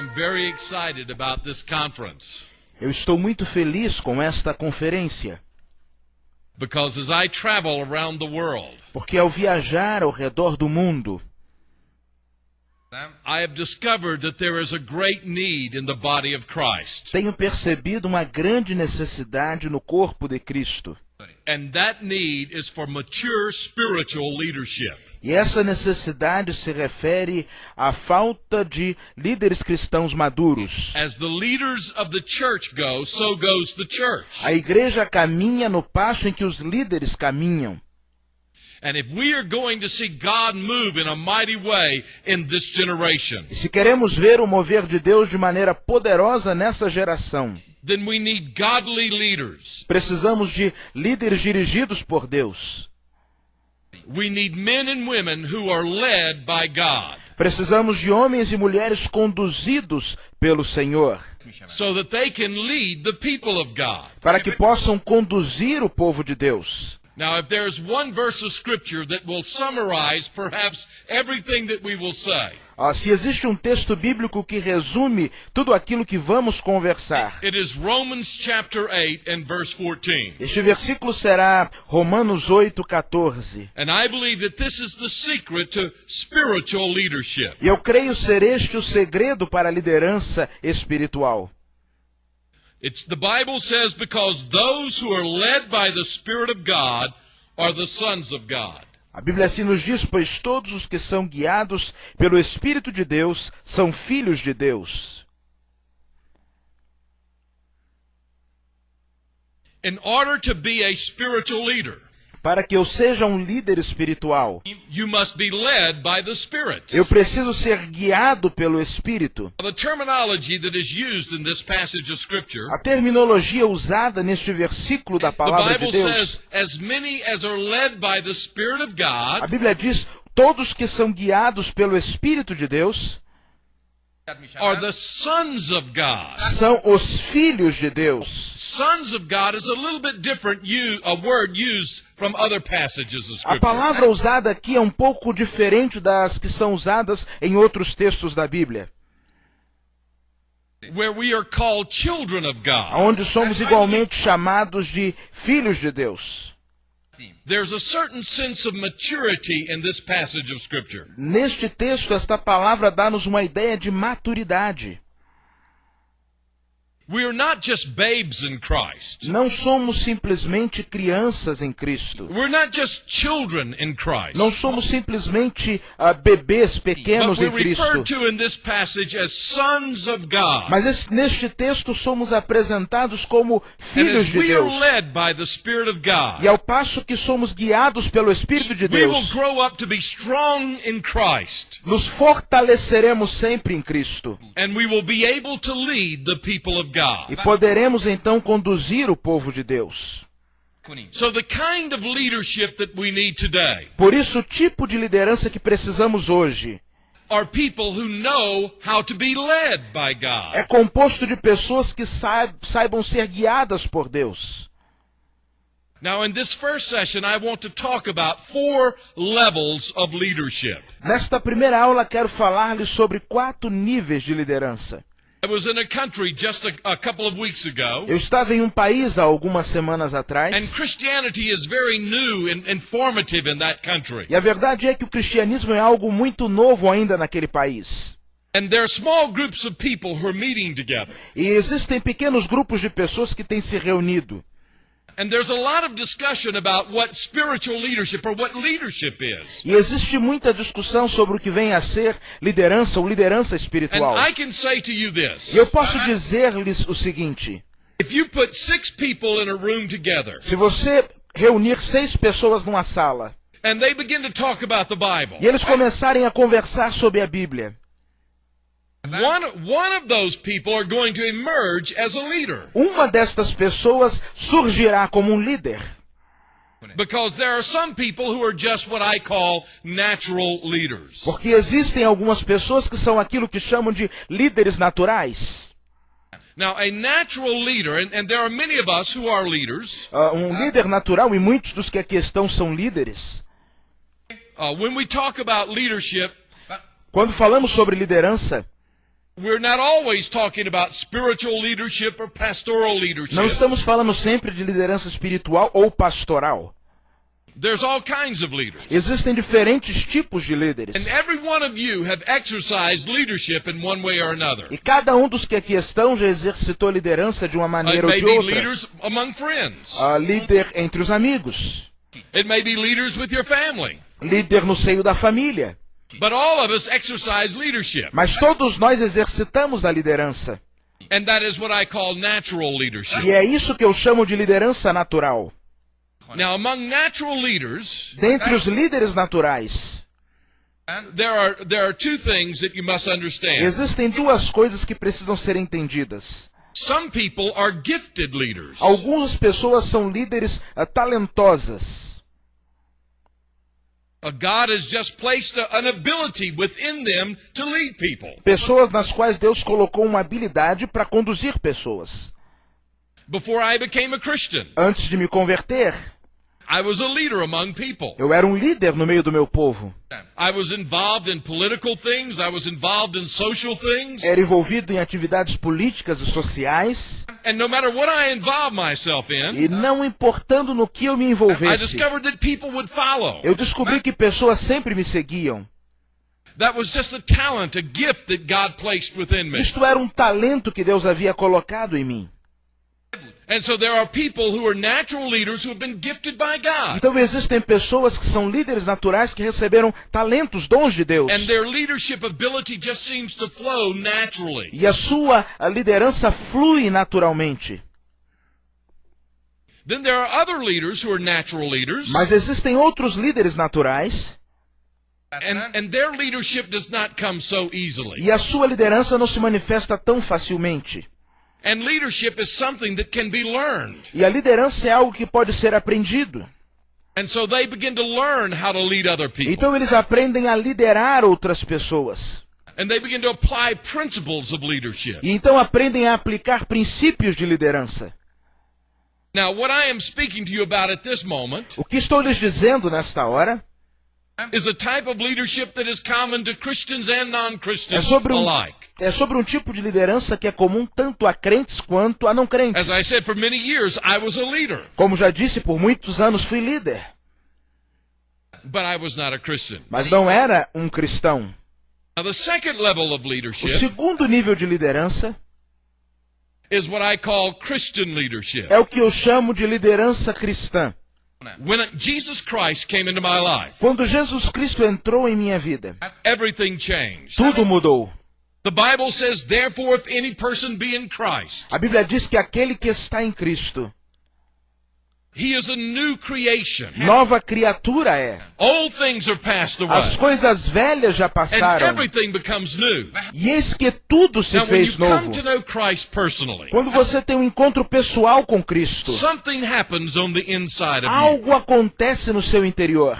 am very excited about this conference. Eu estou muito feliz com esta conferência, Because as I travel around the world, porque ao viajar ao redor do mundo, I have discovered that there is a great need in the body of Christ. tenho percebido uma grande necessidade no corpo de Cristo. And that need is for mature spiritual leadership. E essa necessidade se refere à falta de líderes cristãos maduros. As the leaders of the church go, so goes the church. A igreja caminha no passo em que os líderes caminham. And if we are going to see God move in a mighty way in this generation, E se queremos ver o mover de Deus de maneira poderosa nessa geração, then we need godly leaders. precisamos de líderes dirigidos por Deus. We need men and women who are led by God, Precisamos de homens e mulheres conduzidos pelo Senhor, so that they can lead the people of God. para que possam conduzir o povo de Deus. Now, if there's one verse of Scripture that will summarize perhaps everything that we will say, Se existe um texto bíblico que resume tudo aquilo que vamos conversar, it is Romans chapter 8 and verse 14. este versículo será Romanos 8:14. And I believe that this is the secret to spiritual leadership. E eu creio ser este o segredo para a liderança espiritual. The Bible says, because those who are led by the Spirit of God are the sons of God. A Bíblia assim nos diz, pois todos os que são guiados pelo Espírito de Deus são filhos de Deus. In order to be a spiritual leader, Para que eu seja um líder espiritual, you must be led by the Spirit. eu preciso ser guiado pelo Espírito. The terminology that is used in this passage of Scripture, A terminologia usada neste versículo da the palavra de Bible Deus, says, as many as are led by the Spirit of a God Bíblia diz, todos que são guiados pelo Espírito de Deus are the sons of God. são os filhos de Deus. Sons of God is a little bit different a word used from other passages of A Scripture. palavra usada aqui é um pouco diferente das que são usadas em outros textos da Bíblia, Where we are called children of God. onde somos igualmente chamados de filhos de Deus. There's a certain sense of maturity in this passage of Scripture. Neste texto, esta palavra dá-nos uma ideia de maturidade. We are not just babes in Christ. Não somos simplesmente crianças em Cristo. We're not just children in Christ. Não somos simplesmente bebês But pequenos em we're Cristo. referred to in this passage as sons of God. Mas neste texto somos apresentados como And filhos as de we are Deus. led by the Spirit of God, E ao passo que somos guiados pelo Espírito de we will Deus, grow up to be strong in Christ. nos fortaleceremos sempre em Cristo. And we will be able to lead the people of God. E poderemos então conduzir o povo de Deus. So the kind of leadership that we need today Por isso, o tipo de liderança que precisamos hoje are people who know how to be led by God. é composto de pessoas que saibam ser guiadas por Deus. Now, in this first session, I want to talk about 4 levels of leadership. Nesta primeira aula, quero falar-lhes sobre 4 níveis de liderança. I was in a country just a couple of weeks ago, Eu estava em um país há algumas semanas and atrás, Christianity is very new and informative in that country. e a verdade é que o cristianismo é algo muito novo ainda naquele país. And there are small groups of people who are meeting together. E existem pequenos grupos de pessoas que têm se reunido. And there's a lot of discussion about what spiritual leadership or what leadership is. E existe muita discussão sobre o que vem a ser liderança ou liderança And espiritual. I can say to you this. E eu posso dizer-lhes o seguinte: If you put 6 people in a room together se você reunir 6 pessoas numa sala, and they begin to talk about the Bible, e eles começarem a conversar sobre a Bíblia, one of those people are going to emerge as a leader. uma destas pessoas surgirá como um líder. Because there are some people who are just what I call natural leaders. Porque existem algumas pessoas que são aquilo que chamam de líderes naturais. Now, a natural leader, and there are many of us who are leaders, Um líder natural, e muitos dos que aqui estão são líderes. when we talk about leadership, Quando falamos sobre liderança, We're not always talking about spiritual leadership or pastoral Não leadership. estamos falando sempre de liderança espiritual ou pastoral. There's all kinds of leaders. Existem diferentes tipos de líderes. And every one of you have exercised leadership in one way or another. E cada um dos que aqui estão já exercitou liderança de uma It maneira ou may de be outra. leaders among friends. Líder entre os amigos. It may be leaders with your family. Líder no seio da família. But all of us exercise leadership. Mas todos nós exercitamos a liderança. And that is what I call natural E leadership. é isso que eu chamo de liderança natural. Now, among natural leaders, Dentre os líderes naturais, there are two things that you must understand. existem duas coisas que precisam ser entendidas. Some people are gifted leaders. Algumas pessoas são líderes talentosas. God has just placed an ability within them to lead people. Pessoas nas quais Deus colocou uma habilidade para conduzir pessoas. Before I became a Christian, Antes de me converter, I was a leader among people. eu era um líder no meio do meu povo. I was involved in political things. I was involved in social things. Era envolvido em atividades políticas e sociais. And no matter what I involved myself in, E não importando no que eu me I envolvesse, discovered that people would follow. eu descobri que pessoas sempre me seguiam. That was just a talent, a gift that God placed within me. Isto era um talento que Deus havia colocado em mim. And so there are people who are natural leaders who have been gifted by God. Então existem pessoas que são líderes naturais que receberam talentos, dons de Deus. And their leadership ability just seems to flow naturally. E a liderança flui naturalmente. Then there are other leaders who are natural leaders. Mas existem outros líderes naturais And their leadership does not come so easily. e a sua liderança não se manifesta tão facilmente. And leadership is something that can be learned. E a liderança é algo que pode ser aprendido. And so they begin to learn how to lead other people. Então eles aprendem a liderar outras pessoas. And they begin to apply principles of leadership. E então aprendem a aplicar princípios de liderança. Now, what I am speaking to you about at this moment O que estou lhes dizendo nesta hora is a type of leadership that is common to Christians and é non-Christians sobre alike. um tipo de liderança que é comum tanto a crentes quanto a não crentes. As I said, for many years I was a leader, Como já disse, por muitos anos fui líder, but I was not a Christian. mas não era um cristão. Now, the second level of O leadership segundo nível de liderança is what I call Christian leadership. é o que eu chamo de liderança cristã. When Jesus Christ came into my life, Quando Jesus Cristo entrou em minha vida, everything changed. tudo mudou. The Bible says, therefore, if any person be in Christ, A Bíblia diz que aquele que está em Cristo, he is a new creation. nova criatura é. Old things are passed away, As coisas velhas já and passaram, everything becomes new. e eis que tudo se Now, when you fez come novo. to know Christ personally, Quando você tem um encontro pessoal com Cristo, something happens on the inside of you. algo acontece no seu interior.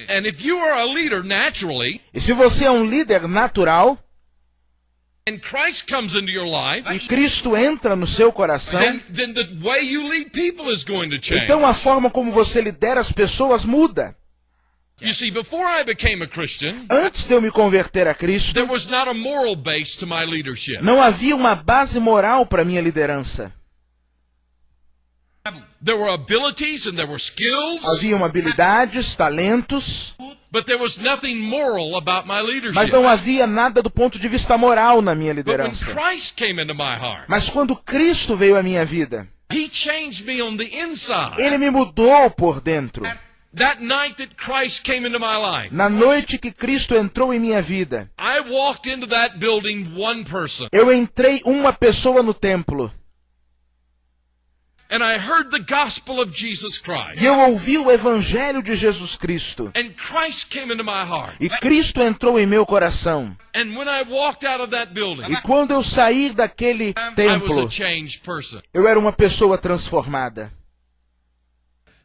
And if you are a leader naturally, E se você é um líder natural, and Christ comes into your life, e Cristo entra no seu coração, then the way you lead people is going to change. então a forma como você lidera as pessoas muda. You see, before I became a Christian, Antes de eu me converter a Cristo, there was not a moral base to my leadership. não havia uma base moral para minha liderança. There were abilities and there were skills, Haviam habilidades, talentos, but there was nothing moral about my mas leadership. não havia nada do ponto de vista moral na minha But when liderança. Christ came into my heart, Mas quando Cristo veio à minha vida, He changed me on the inside. Ele me mudou por dentro. That night that Christ came into my life, Na noite que Cristo entrou em minha vida, I walked into that building one person, eu entrei uma pessoa no templo. and I heard the gospel of Jesus Christ. E eu ouvi o Evangelho de Jesus Cristo. And Christ came into my heart. E Cristo entrou em meu coração. And when I walked out of that building, E quando eu saí daquele I was templo, a changed person. eu era uma pessoa transformada.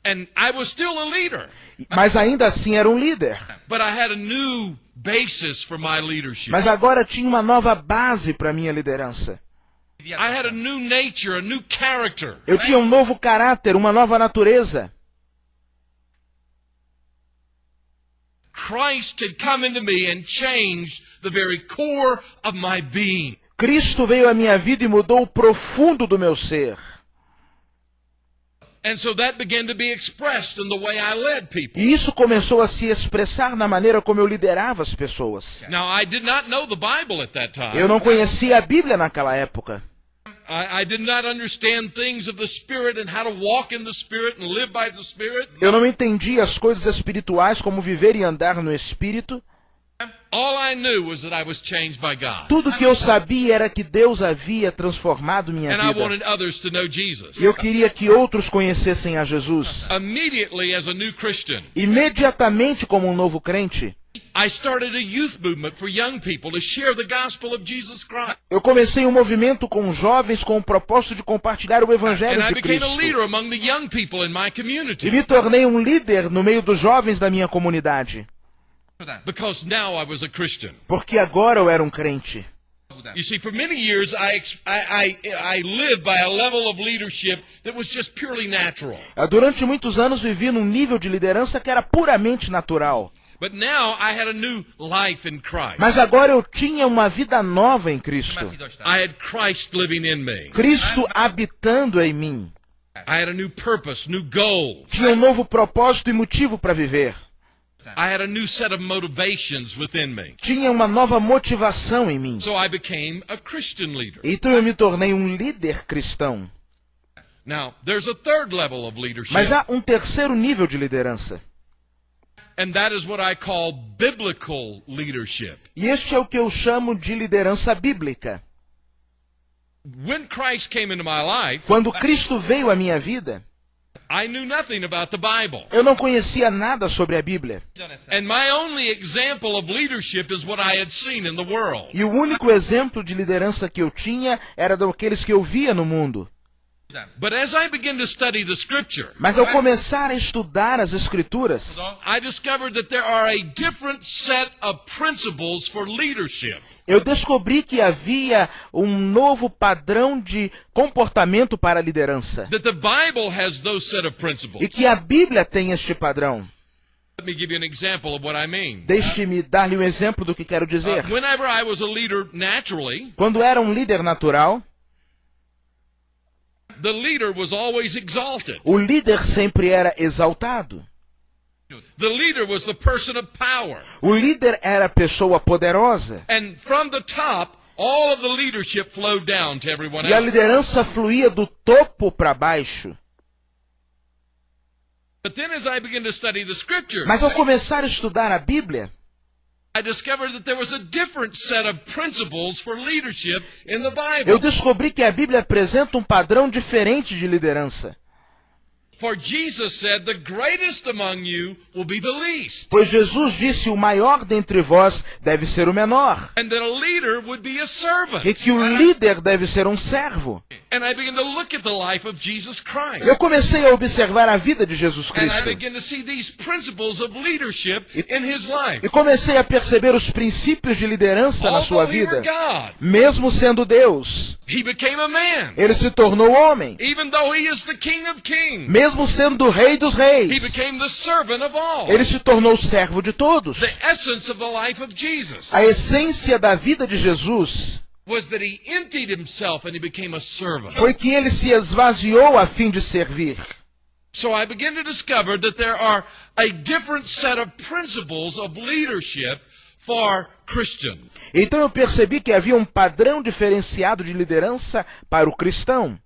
And I was still a leader, Mas ainda assim era um líder. but I had a new basis for my leadership. Mas agora tinha uma nova base para minha liderança. I had a new nature, a new character. Eu tinha um novo caráter, uma nova natureza. Christ had come into me and changed the very core of my being. Cristo veio à minha vida e mudou o profundo do meu ser. And so that began to be expressed in the way I led people. E isso começou a se expressar na maneira como eu liderava as pessoas. Now, I did not know the Bible at that time. Eu não conhecia a Bíblia naquela época. I did not understand things of the Spirit and how to walk in the Spirit and live by the Spirit. Eu não entendia as coisas espirituais, como viver e andar no Espírito. All I knew was that I was changed by God. Tudo que eu sabia era que Deus havia transformado minha And I vida. wanted others to know Jesus. E eu queria que outros conhecessem a Jesus. Immediately, as a new Christian, Imediatamente, como um novo crente, I started a youth movement for young people to share the gospel of Jesus Christ. eu comecei um movimento com jovens com o propósito de compartilhar o Evangelho And I de became a Cristo. leader among the young people in my E community. me tornei um líder no meio dos jovens da minha comunidade. Because now I was a Christian. Porque agora eu era um crente. You see, for many years I lived by a level of leadership that was just purely natural. Durante muitos anos vivi num nível de liderança que era puramente natural. But now I had a new life in Christ. Mas agora eu tinha uma vida nova em Cristo. I had Christ living in me. Cristo habitando em mim. I had a new purpose, new goals. Tinha um novo propósito e motivo para viver. I had a new set of motivations within me. Tinha uma nova motivação em mim. So I became a Christian leader. Então eu me tornei um líder cristão. Now, there's a third level of leadership. Mas há um terceiro nível de liderança. And that is what I call biblical leadership. E este é o que eu chamo de liderança bíblica. When Christ came into my life, Quando Cristo veio à minha vida, I knew nothing about the Bible. eu não conhecia nada sobre a Bíblia. And my only example of leadership is what I had seen in the world. E o único exemplo de liderança que eu tinha era daqueles que eu via no mundo. But as I began to study the Scripture, Mas ao começar a estudar as Escrituras, I discovered that there are a different set of principles for leadership. eu descobri que havia um novo padrão de comportamento para a liderança. That the Bible has those set of E principles. que a Bíblia tem este padrão. Let me give you an example of what I mean. Deixe-me dar-lhe um exemplo do que quero dizer. Whenever I was a leader naturally, Quando era um líder natural, the leader was always exalted. o líder sempre era exaltado. The leader was the person of power. O líder era a pessoa poderosa. And from the top, all of the leadership flowed down to everyone E a else. liderança fluía do topo para baixo. But then as I began to study the Scriptures, Mas ao começar a estudar a Bíblia, I discovered that there was a different set of principles for leadership in the eu Bible. descobri que a Bíblia apresenta um padrão diferente de liderança. For Jesus said, the greatest among you will be the least. Pois Jesus disse, o maior dentre vós deve ser o menor. And that a leader would be a servant. E que o líder deve ser um servo. And I began to look at the life of Jesus Christ. Eu comecei a observar a vida de Jesus And I Cristo. began to see these principles of leadership in his life. E comecei a perceber os princípios de liderança na sua Although he were vida. God, Mesmo sendo Deus, he became a man. ele se tornou homem. Even though he is the King of Kings, Mesmo sendo o Rei dos he Reis, became the servant of all. ele se tornou servo de todos. The essence of the life of Jesus A essência da vida de Jesus was that he emptied himself and he became a servant. foi que ele se esvaziou a fim de servir. So I began to discover that there are a different set of principles of leadership for Christians. Então eu percebi que havia um padrão diferenciado de liderança para o cristão.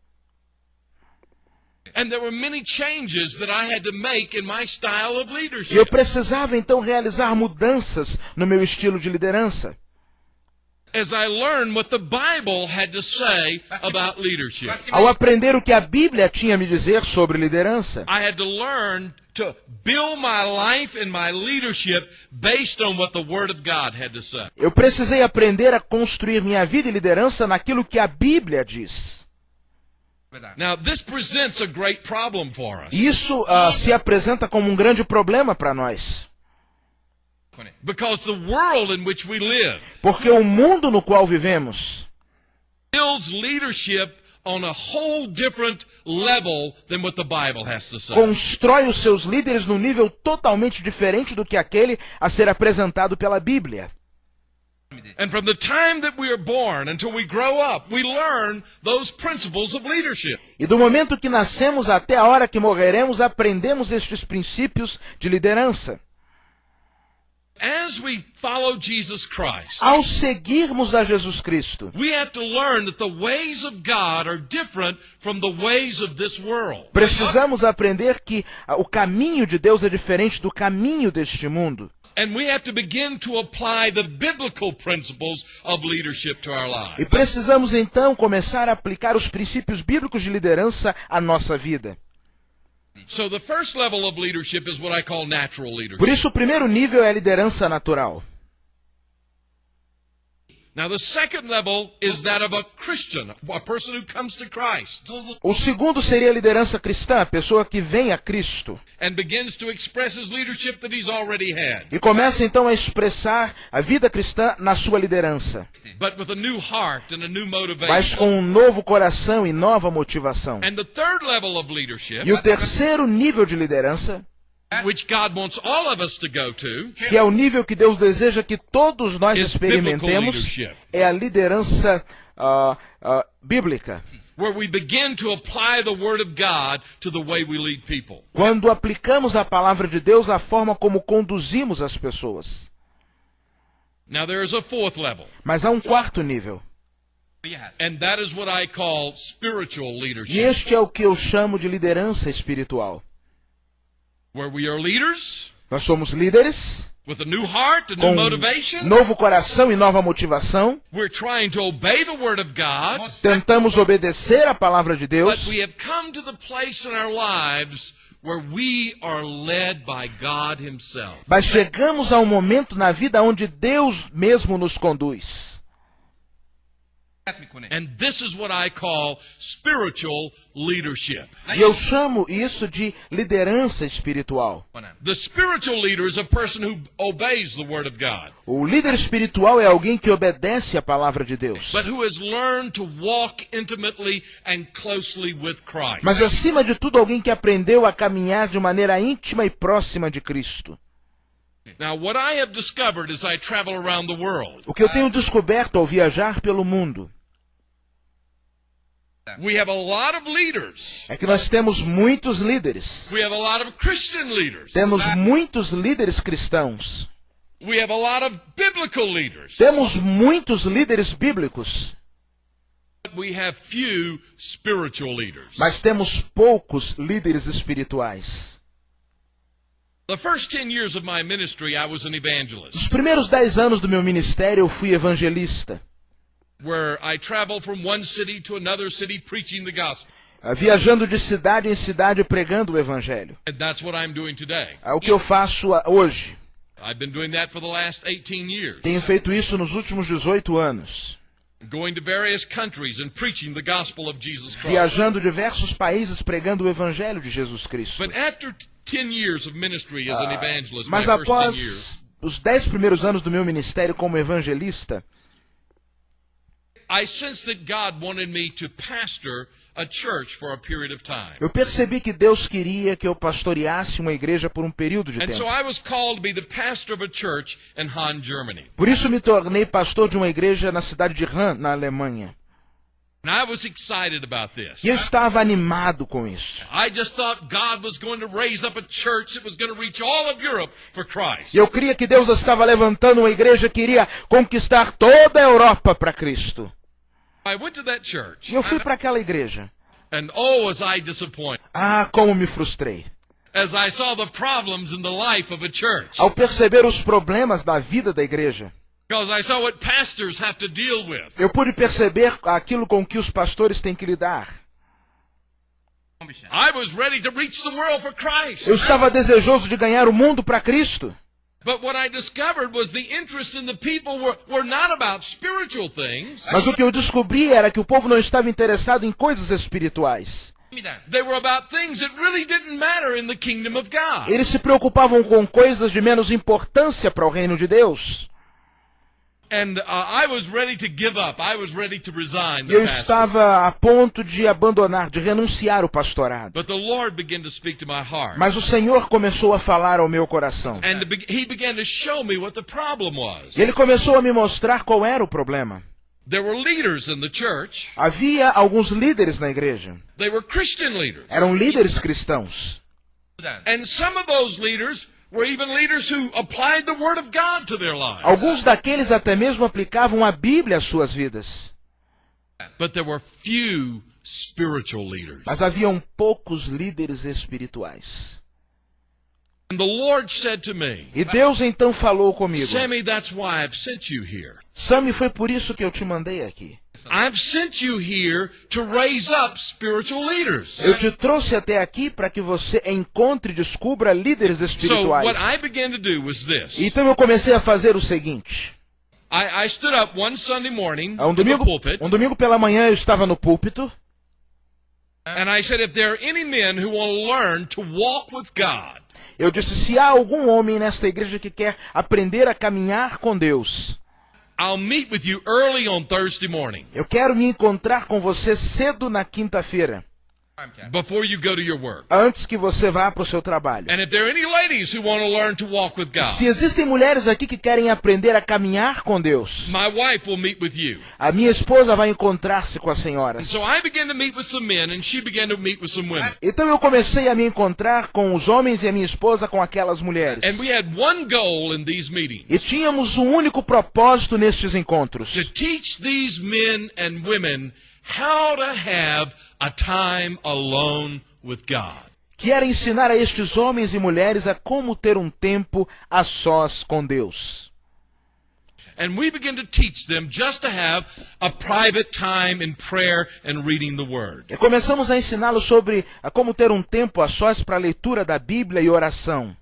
And there were many changes that I had to make in my style of E eu leadership. precisava então realizar mudanças no meu estilo de liderança. As I learned what the Bible had to say about leadership. Ao aprender o que a Bíblia tinha a me dizer sobre liderança, I had to learn to build my life and my leadership based on what the Word of God had to say. eu precisei aprender a construir minha vida e liderança naquilo que a Bíblia diz. Now, this presents a great problem for us. Isso se apresenta como um grande problema para nós. Because the world in which we live Porque o mundo no qual vivemos builds leadership on a whole different level than what the Bible has to say. Constrói os seus líderes num nível totalmente diferente do que aquele a ser apresentado pela Bíblia. And from the time that we are born until we grow up, we learn those principles of leadership. E do momento que nascemos até a hora que morreremos, aprendemos estes princípios de liderança. As we follow Jesus Christ, Ao seguirmos a Jesus Cristo, we have to learn that the ways of God are different from the ways of this world. precisamos aprender que o caminho de Deus é diferente do caminho deste mundo. And we have to begin to apply the biblical principles of leadership to our E lives. precisamos então começar a aplicar os princípios bíblicos de liderança à nossa vida. So the first level of leadership is what I call natural Por leadership. isso o primeiro nível é a liderança natural. Now the second level is that of a Christian, a person who comes to Christ O segundo seria a liderança cristã, a pessoa que vem a Cristo. and begins to express his leadership that he's already had, E começa então a expressar a vida cristã na sua liderança, but with a new heart and a new mas motivation. com um novo coração e nova motivação. And the third level of leadership, E o terceiro nível de liderança, which God wants all of us to go to, que é o nível que Deus deseja que todos nós is biblical experimentemos, leadership, é a liderança bíblica. where we begin to apply the Word of God to the way we lead people. Quando aplicamos a palavra de Deus à forma como conduzimos as pessoas. Now there is a fourth level, Mas há um quarto nível. and that is what I call spiritual E leadership, este é o que eu chamo de liderança espiritual. where we are leaders Nós somos líderes with a new heart, a com new motivation. novo coração e nova motivação. We're trying to obey the Word of God, Tentamos obedecer a palavra de but Deus, we have come to the place in our lives where we are led by God Himself. mas chegamos a um momento na vida onde Deus mesmo nos conduz. And this is what I call spiritual leadership. E eu chamo isso de liderança espiritual. The spiritual leader is a person who obeys the Word of God, O líder espiritual é alguém que obedece a palavra de Deus, but who has learned to walk intimately and closely with Christ. mas acima de tudo alguém que aprendeu a caminhar de maneira íntima e próxima de Cristo. Now, what I have discovered as I travel around the world, O que eu tenho descoberto ao viajar pelo mundo we have a lot of leaders. é que nós temos muitos líderes. We have a lot of Christian leaders. Temos muitos líderes cristãos. We have a lot of biblical leaders. Temos muitos líderes bíblicos. But we have few spiritual leaders. Mas temos poucos líderes espirituais. The first 10 years of my ministry, I was an evangelist, Nos primeiros 10 anos do meu ministério, eu fui evangelista. where I traveled from one city to another city preaching the gospel. Viajando de cidade em cidade pregando o evangelho. And that's what I'm doing today. É o que eu faço hoje. I've been doing that for the last 18 years. Tenho feito isso nos últimos 18 anos. Going to various countries and preaching the gospel of Jesus Christ. Viajando diversos países pregando o evangelho de Jesus Cristo. But after 10 years of ministry as an evangelist, my Mas first 10 years, após os 10 primeiros anos do meu ministério como evangelista, I sensed that God wanted me to pastor a church for a period of time. eu percebi que Deus queria que eu pastoreasse uma igreja por um período de And so tempo. I was called to be the pastor of a church in Hahn, Germany. Por isso me tornei pastor de uma igreja na cidade de Hahn, na Alemanha. And I was excited about this. E eu estava animado com isso. I just thought God was going to raise up a church that was going to reach all of Europe for Christ. E eu cria que Deus estava levantando uma igreja que iria conquistar toda a Europa para Cristo. I went to that church, E eu fui para aquela igreja. and oh, was I disappointed Ah, como me frustrei. as I saw the problems in the life of a church. Ao perceber os problemas da vida da igreja, Because I saw what pastors have to deal with. eu pude perceber aquilo com que os pastores têm que lidar. I was ready to reach the world for Christ. Eu estava desejoso de ganhar o mundo para Cristo. But what I discovered was the interest in the people were not about spiritual things. Mas o que eu descobri era que o povo não estava interessado em coisas espirituais. They were about things that really didn't matter in the kingdom of God. Eles se preocupavam com coisas de menos importância para o reino de Deus. And I was ready to give up. I was ready to resign E eu the pastor. estava a ponto de abandonar, de renunciar o pastorado. But the Lord began to speak to my heart. Mas o Senhor começou a falar ao meu coração. And He began to show me what the problem was. E Ele começou a me mostrar qual era o problema. There were leaders in the church. Havia alguns líderes na igreja. They were Christian leaders. Eram líderes cristãos. And some of those leaders were even leaders who applied the Word of God to their lives. Alguns daqueles até mesmo aplicavam a Bíblia às suas vidas. But there were few spiritual leaders. Mas haviam poucos líderes espirituais. And the Lord said to me, E Deus então falou comigo. Sammy, that's why I've sent you here. Sammy, foi por isso que eu te mandei aqui. I've sent you here to raise up spiritual leaders. Eu te trouxe até aqui para que você encontre e descubra líderes So espirituais. what I began to do was this. Então eu comecei a fazer o seguinte. I stood up one Sunday morning Um in the pulpit, domingo pela manhã eu estava no púlpito. and I said, if there are any men who want to learn to walk with God, Eu disse, se há algum homem nesta igreja que quer aprender a caminhar com Deus, I'll meet with you early on Thursday morning eu quero me encontrar com você cedo na quinta-feira, before you go to your work. antes que você vá para o seu trabalho. And if there are any ladies who want to learn to walk with Se God, existem mulheres aqui que querem aprender a caminhar com Deus, my wife will meet with you. a minha esposa vai encontrar-se com as senhoras. And so I began to meet with some men, and she began to meet with some women. Então eu comecei a me encontrar com os homens e a minha esposa com aquelas mulheres. And we had one goal in these meetings, E tínhamos um único propósito nestes encontros. to teach these men and women how to have a time alone with God. Que era ensinar a estes homens e mulheres a como ter um tempo a sós com Deus. And we begin to teach them just to have a private time in prayer and reading the Word. E começamos a ensiná-los sobre a como ter um tempo a sós para a leitura da Bíblia e oração.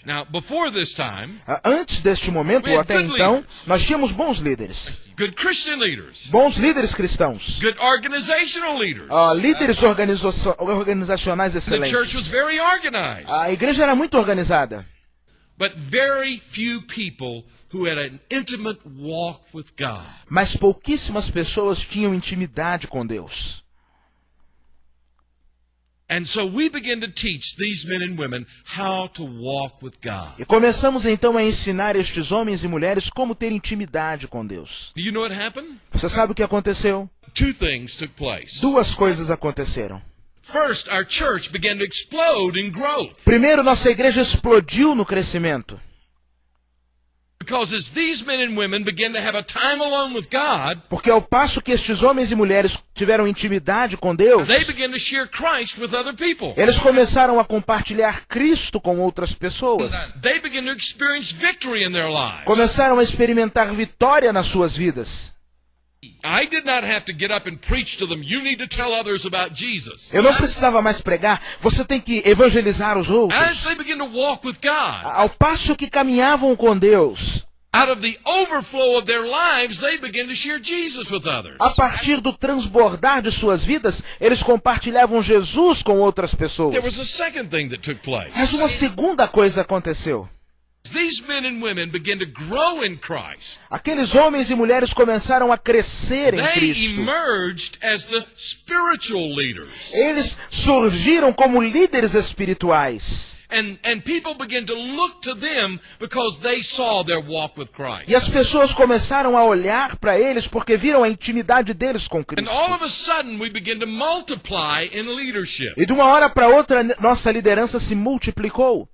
Now, before this time, Antes deste momento, ou até então, nós tínhamos bons líderes. good Christian leaders, Bons líderes cristãos. good organizational leaders. Líderes organizacionais The church excelentes. was very organized, A igreja era muito organizada. but very few people who had an intimate walk with God. Mas pouquíssimas pessoas tinham intimidade com Deus. And so we begin to teach these men and women how to walk with God. E começamos então a ensinar estes homens e mulheres como ter intimidade com Deus. Do you know what happened? Você sabe o que aconteceu? Two things took place. Duas coisas aconteceram. First, our church began to explode in growth. Primeiro, nossa igreja explodiu no crescimento. Because as these men and women began to have a time alone with God, Porque ao passo que estes homens e mulheres tiveram intimidade com Deus, they began to share Christ with other people. eles começaram a compartilhar Cristo com outras pessoas. They began to experience victory in their lives. Começaram a experimentar vitória nas suas vidas. I did not have to get up and preach to them. You need to tell others about Jesus. Eu não precisava mais pregar, você tem que evangelizar os outros. As they begin to walk with God, Ao passo que caminhavam com Deus, out of the overflow of their lives, they begin to share Jesus with others. a partir do transbordar de suas vidas, eles compartilhavam Jesus com outras pessoas. There was a second thing that took place. Mas uma segunda coisa aconteceu. These men and women began to grow in Christ. Aqueles homens e mulheres começaram a crescer em They Cristo. emerged as the spiritual leaders. Eles surgiram como líderes espirituais. And people began to look to them because they saw their walk with Christ. E as pessoas começaram a olhar para eles porque viram a intimidade deles com And Cristo. all of a sudden we began to multiply in leadership. E de uma hora para outra, nossa liderança se multiplicou.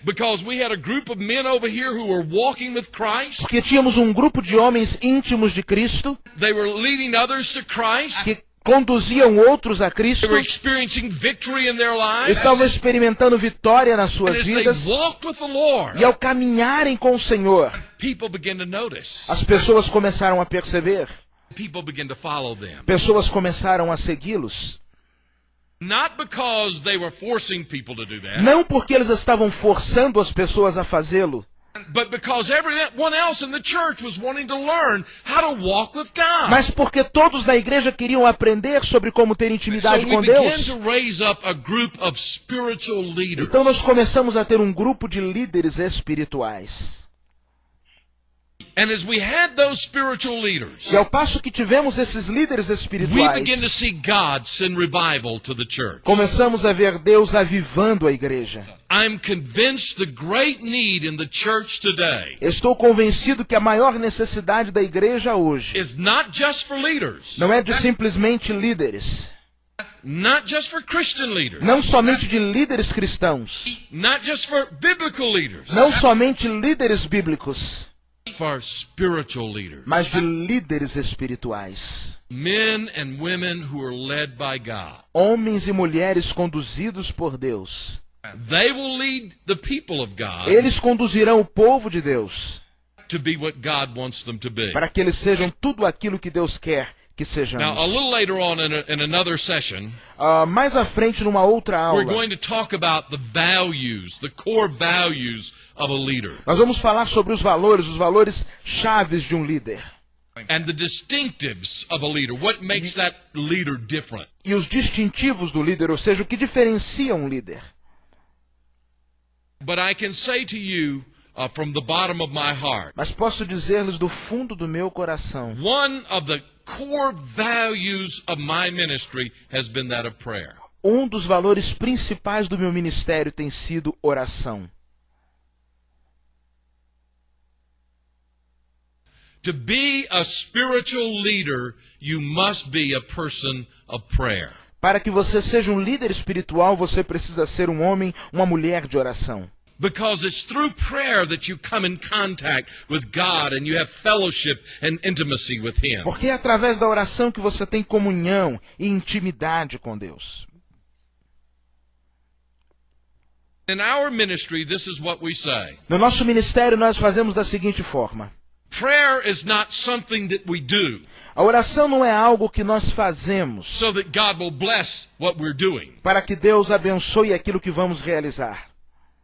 Because we had a group of men over here who were walking with Christ. Porque tínhamos um grupo de homens íntimos de Cristo, They were leading others to Christ. que conduziam outros a They Cristo, were experiencing victory in their lives. estavam experimentando vitória nas And suas as they vidas. walked with the Lord, E ao caminharem com o Senhor, people began to notice. as pessoas começaram a perceber. People began to follow them. Pessoas começaram a segui-los. Not because they were forcing people to do that, Não porque eles estavam forçando as pessoas a fazê-lo, But because everyone else in the church was wanting to learn how to walk with God. Mas porque todos na igreja queriam aprender sobre como ter So intimidade we com began Deus. to raise up a group of spiritual leaders. Então nós começamos a ter um grupo de líderes espirituais. And as we had those spiritual leaders, E ao passo que tivemos esses líderes we began to espirituais, see God send revival to the church. começamos a ver Deus avivando a igreja. I'm convinced the great need in the church today Estou convencido que a maior necessidade da igreja hoje is not just for leaders, não é de simplesmente líderes, not just for Christian leaders, não somente de líderes cristãos, not just for biblical leaders, não somente líderes bíblicos, for spiritual leaders. mas de líderes espirituais. Men and women who are led by God. Homens e mulheres conduzidos por Deus. They will lead the people of God Eles conduzirão o povo de Deus to be what God wants them to be. para que eles sejam tudo aquilo que Deus quer que Now, a sejamos. little later on in another session, Mais à frente, numa outra we're aula, going to talk about the values, the core values of a leader, nós vamos falar sobre os valores chaves de um líder. and the distinctives of a leader. What makes that leader different? E os distintivos do líder, ou seja, o que diferencia um líder. But I can say to you from the bottom of my heart, Mas posso dizer-lhes do fundo do meu coração, one of the core values of my ministry has been that of prayer. um dos valores principais do meu ministério tem sido oração. To be a spiritual leader, you must be a person of prayer. Para que você seja um líder espiritual, você precisa ser um homem, uma mulher de oração. Because it's through prayer that you come in contact with God and you have fellowship and intimacy with Him. Porque é através da oração que você tem comunhão e intimidade com Deus. In our ministry, this is what we say. No nosso ministério, nós fazemos da seguinte forma. Prayer is not something that we do A oração não é algo que nós fazemos so that God will bless what we're doing. para que Deus abençoe aquilo que vamos realizar.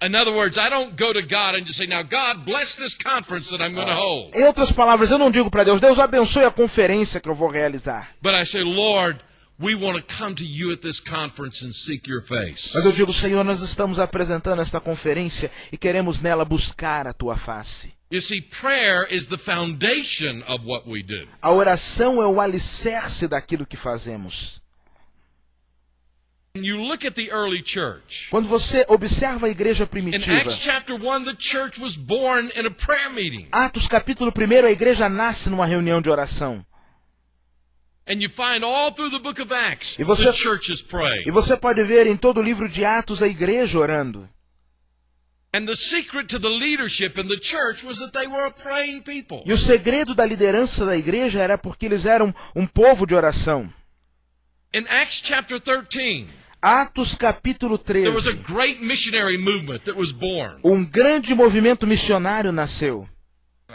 In other words, I don't go to God and just say, now God bless this conference that I'm going to hold. Em outras palavras, eu não digo para Deus, Deus abençoe a conferência que eu vou realizar. But I say, Lord, we want to come to you at this conference and seek your face. Mas eu digo, Senhor, nós estamos apresentando esta conferência e queremos nela buscar a Tua face. You see, prayer is the foundation of what we do. A oração é o alicerce daquilo que fazemos. When you look at the early church, Quando você observa a igreja in primitiva, Acts chapter 1, the church was born in a prayer meeting. Atos capítulo 1, a igreja nasce numa reunião de oração. And you find all through the book of Acts, E você- the church is praying. E você pode ver em todo o livro de Atos a igreja orando. And the secret to the leadership in the church was that they were a praying people. E o segredo da liderança da igreja era porque eles eram um povo de oração. In Acts chapter 13, Atos capítulo there was a 13. great missionary movement that was born. Um grande movimento missionário nasceu.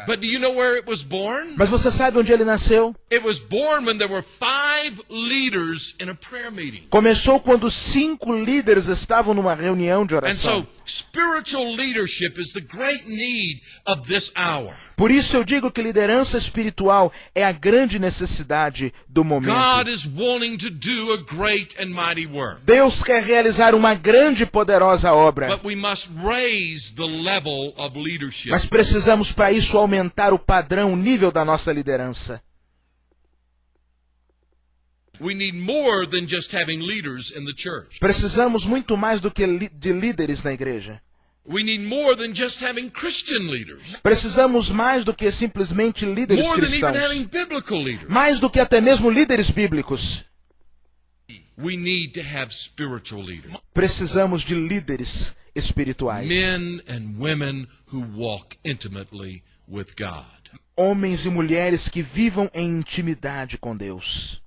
But do you know where it was born? Mas você sabe onde ele nasceu? It was born when there were 5 leaders in a prayer meeting. Começou quando 5 líderes estavam numa reunião de And oração. so, spiritual leadership is the great need of this hour. Por isso eu digo que liderança espiritual é a grande necessidade do God momento. is wanting to do a great and mighty work. Deus quer realizar uma grande e poderosa obra, But we must raise the level of leadership. mas precisamos para isso aumentar o padrão, o nível da nossa liderança. We need more than just having leaders in the church. Precisamos muito mais do que de líderes na igreja. We need more than just having Christian leaders. Precisamos mais do que simplesmente líderes More than even cristãos. having biblical leaders. Mais do que até mesmo líderes bíblicos. We need to have spiritual leaders. Precisamos de líderes espirituais. Men and women who walk intimately with God. Homens e mulheres que vivam em intimidade com Deus.